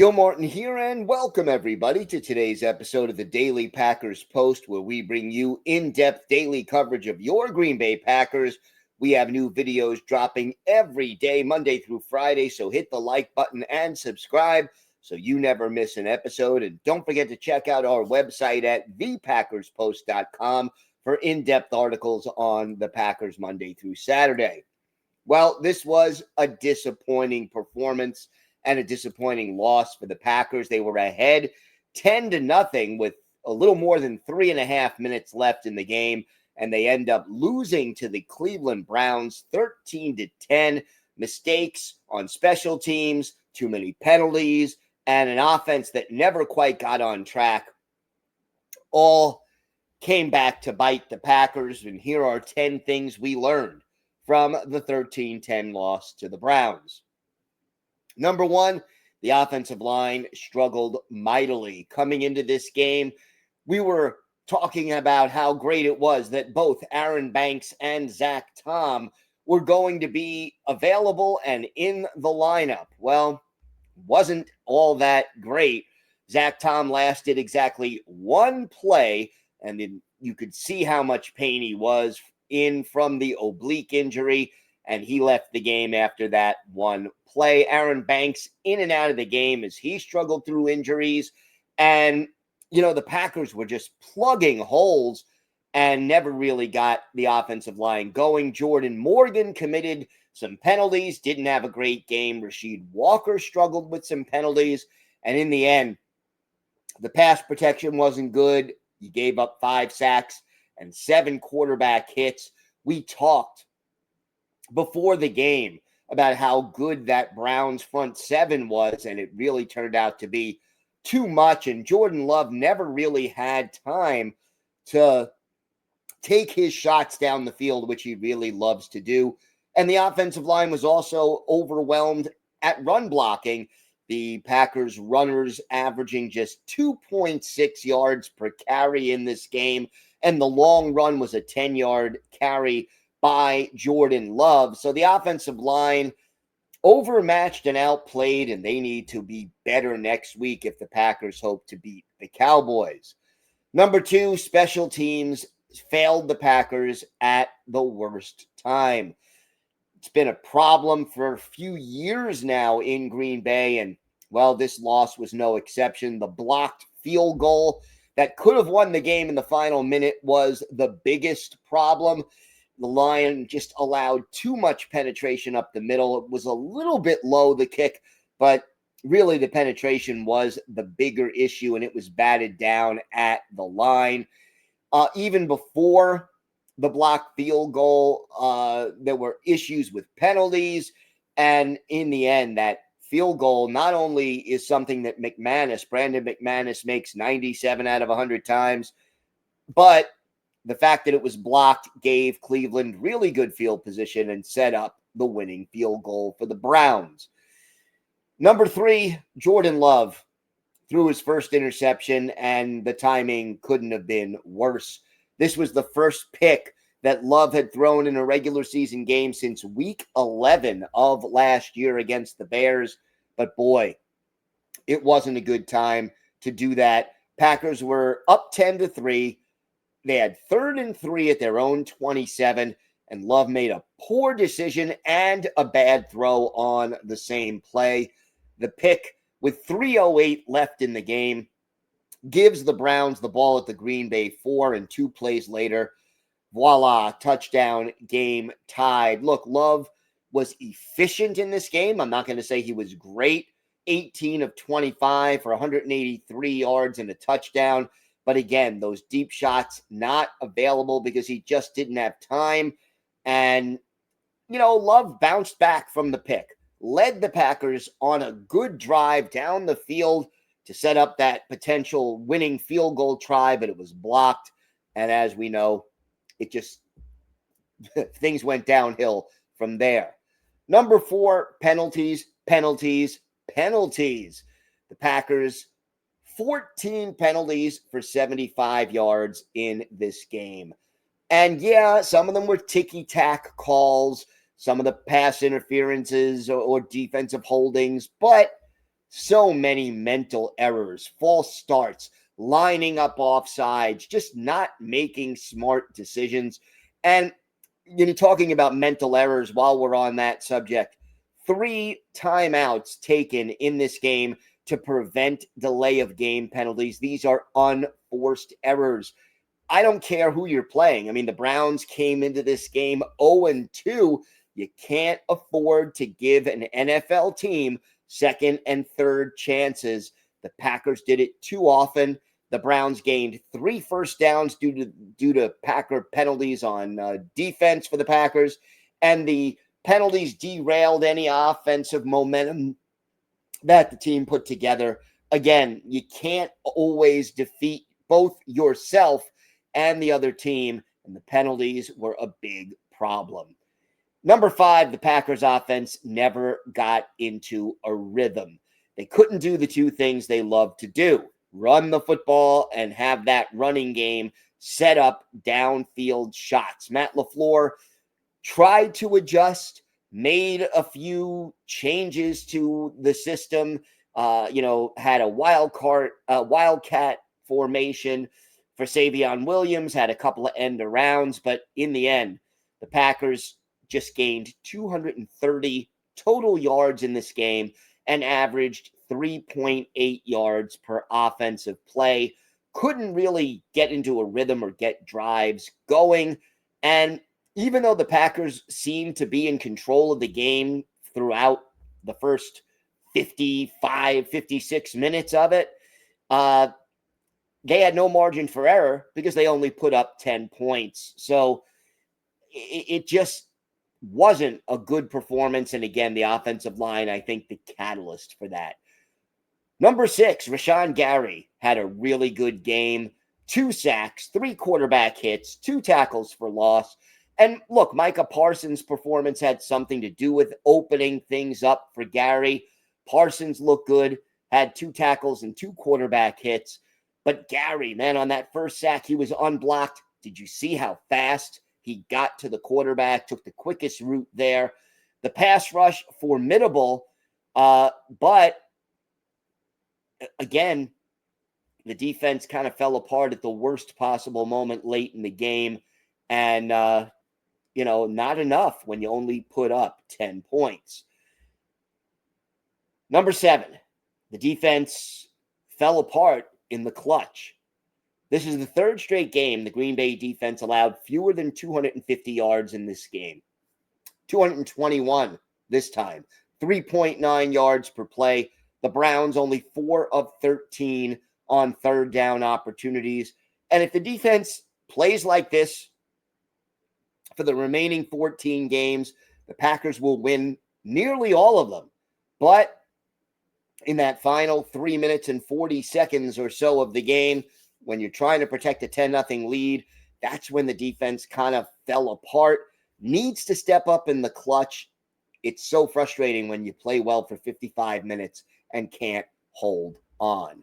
Gil Martin here, and welcome everybody to today's episode of the Daily Packers Post, where we bring you in-depth daily coverage of your Green Bay Packers. We have new videos dropping every day, Monday through Friday, so hit the like button and subscribe so you never miss an episode. And don't forget to check out our website at thepackerspost.com for in-depth articles on the Packers Monday through Saturday. Well, this was a disappointing performance and a disappointing loss for the Packers. They were ahead 10-0 with a little more than 3.5 minutes left in the game, and they end up losing to the Cleveland Browns 13-10. Mistakes on special teams, too many penalties, and an offense that never quite got on track all came back to bite the Packers. And here are 10 things we learned from the 13-10 loss to the Browns. Number one, the offensive line struggled mightily. Coming into this game, we were talking about how great it was that both Aaron Banks and Zach Tom were going to be available and in the lineup. Well, wasn't all that great. Zach Tom lasted exactly one play, and then you could see how much pain he was in from the oblique injury, and he left the game after that one play. Aaron Banks in and out of the game as he struggled through injuries. And, the Packers were just plugging holes and never really got the offensive line going. Jordan Morgan committed some penalties, didn't have a great game. Rasheed Walker struggled with some penalties. And in the end, the pass protection wasn't good. You gave up 5 sacks and 7 quarterback hits. We talked before the game about how good that Browns front seven was, and it really turned out to be too much, and Jordan Love never really had time to take his shots down the field, which he really loves to do. And the offensive line was also overwhelmed at run blocking. The Packers runners averaging just 2.6 yards per carry in this game, and the long run was a 10-yard carry by Jordan Love. So the offensive line overmatched and outplayed, and they need to be better next week if the Packers hope to beat the Cowboys. Number two, special teams failed the Packers at the worst time. It's been a problem for a few years now in Green Bay, and, well, this loss was no exception. The blocked field goal that could have won the game in the final minute was the biggest problem. The line just allowed too much penetration up the middle. It was a little bit low, the kick, but really the penetration was the bigger issue, and it was batted down at the line. Even before the blocked field goal, there were issues with penalties, and in the end, that field goal not only is something that Brandon McManus makes 97 out of 100 times, but the fact that it was blocked gave Cleveland really good field position and set up the winning field goal for the Browns. Number three, Jordan Love threw his first interception, and the timing couldn't have been worse. This was the first pick that Love had thrown in a regular season game since week 11 of last year against the Bears. But boy, it wasn't a good time to do that. Packers were up 10-3. They had 3rd and 3 at their own 27, and Love made a poor decision and a bad throw on the same play. The pick with 3:08 left in the game gives the Browns the ball at the Green Bay 4, and 2 plays later, voila, touchdown, game tied. Look, Love was efficient in this game. I'm not going to say he was great. 18 of 25 for 183 yards and a touchdown. But again, those deep shots not available because he just didn't have time. And, Love bounced back from the pick, led the Packers on a good drive down the field to set up that potential winning field goal try, but it was blocked. And as we know, it just things went downhill from there. Number 4, penalties. The Packers 14 penalties for 75 yards in this game. And yeah, some of them were ticky-tack calls, some of the pass interferences or defensive holdings, but So many mental errors, false starts, lining up offsides, just not making smart decisions. And talking about mental errors while we're on that subject, 3 timeouts taken in this game to prevent delay of game penalties. These are unforced errors. I don't care who you're playing. I mean, the Browns came into this game 0-2. You can't afford to give an NFL team second and third chances. The Packers did it too often. The Browns gained 3 first downs due to Packer penalties on defense for the Packers, and the penalties derailed any offensive momentum that the team put together. Again, you can't always defeat both yourself and the other team, and the penalties were a big problem. Number 5, the Packers offense never got into a rhythm. They couldn't do the two things they love to do: run the football and have that running game set up downfield shots. Matt LaFleur tried to adjust, made a few changes to the system, had a wildcat formation for Savion Williams, had a couple of end arounds, but in the end, the Packers just gained 230 total yards in this game and averaged 3.8 yards per offensive play. Couldn't really get into a rhythm or get drives going. And even though the Packers seemed to be in control of the game throughout the first 55, 56 minutes of it, they had no margin for error because they only put up 10 points. So it just wasn't a good performance. And again, the offensive line, I think, the catalyst for that. Number 6, Rashawn Gary had a really good game. 2 sacks, 3 quarterback hits, 2 tackles for loss. And look, Micah Parsons' performance had something to do with opening things up for Gary. Parsons looked good, had 2 tackles and 2 quarterback hits. But Gary, man, on that first sack, he was unblocked. Did you see how fast he got to the quarterback, took the quickest route there? The pass rush, formidable, but again, the defense kind of fell apart at the worst possible moment late in the game. And, not enough when you only put up 10 points. Number 7, the defense fell apart in the clutch. This is the 3rd straight game the Green Bay defense allowed fewer than 250 yards in this game. 221 this time. 3.9 yards per play. The Browns only 4 of 13 on third down opportunities. And if the defense plays like this for the remaining 14 games, the Packers will win nearly all of them. But in that final 3 minutes and 40 seconds or so of the game, when you're trying to protect a 10-0 lead, that's when the defense kind of fell apart. Needs to step up in the clutch. It's so frustrating when you play well for 55 minutes and can't hold on.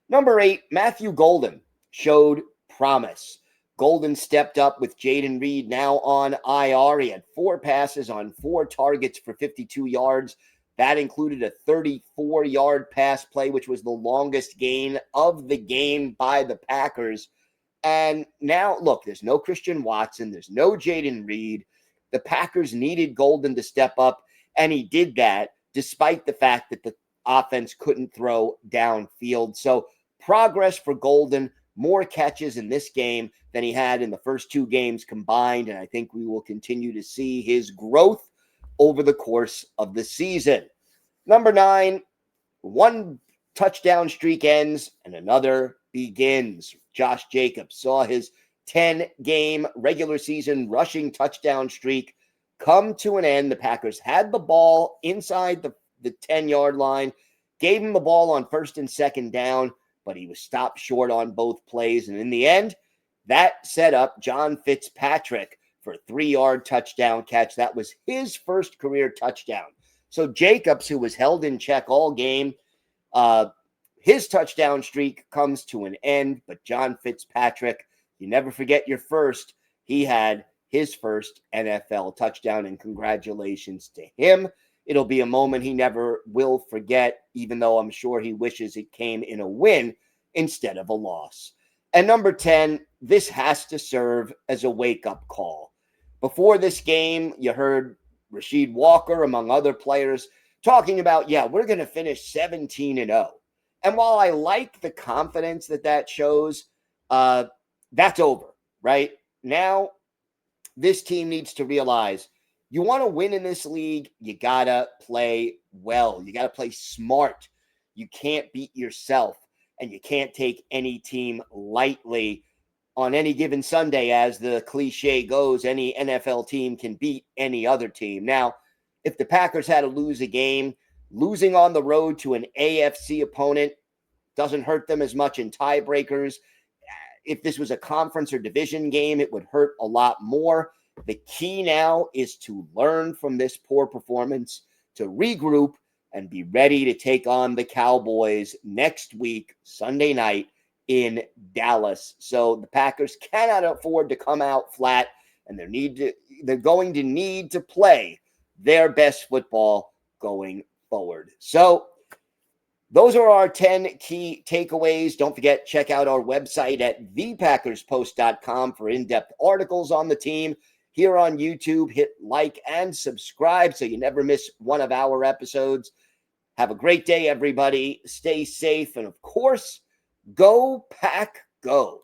Number 8, Matthew Golden showed promise. Golden stepped up with Jaden Reed now on IR. He had 4 passes on 4 targets for 52 yards. That included a 34-yard pass play, which was the longest gain of the game by the Packers. And now, look, there's no Christian Watson. There's no Jaden Reed. The Packers needed Golden to step up, and he did that despite the fact that the offense couldn't throw downfield. So progress for Golden, more catches in this game than he had in the first 2 games combined, and I think we will continue to see his growth over the course of the season. Number 9, 1 touchdown streak ends and another begins. Josh Jacobs saw his 10-game regular season rushing touchdown streak come to an end. The Packers had the ball inside the 10-yard line, gave him the ball on 1st and 2nd down, but he was stopped short on both plays. And in the end, that set up John Fitzpatrick for a 3-yard touchdown catch. That was his first career touchdown. So Jacobs, who was held in check all game, his touchdown streak comes to an end. But John Fitzpatrick, you never forget your first. He had his first NFL touchdown, and congratulations to him. it'll be a moment he never will forget, even though I'm sure he wishes it came in a win instead of a loss. And number 10, this has to serve as a wake-up call. Before this game, you heard Rasheed Walker, among other players, talking about, yeah, we're going to finish 17-0. And while I like the confidence that shows, that's over, right? Now, this team needs to realize you want to win in this league, you got to play well. You got to play smart. You can't beat yourself, and you can't take any team lightly on any given Sunday. As the cliche goes, any NFL team can beat any other team. Now, if the Packers had to lose a game, losing on the road to an AFC opponent doesn't hurt them as much in tiebreakers. If this was a conference or division game, it would hurt a lot more. The key now is to learn from this poor performance, to regroup, and be ready to take on the Cowboys next week, Sunday night in Dallas. So the Packers cannot afford to come out flat, and they're going to need to play their best football going forward. So those are our 10 key takeaways. Don't forget, check out our website at thepackerspost.com for in-depth articles on the team. Here on YouTube, hit like and subscribe so you never miss one of our episodes. Have a great day, everybody. Stay safe. And of course, go Pack Go.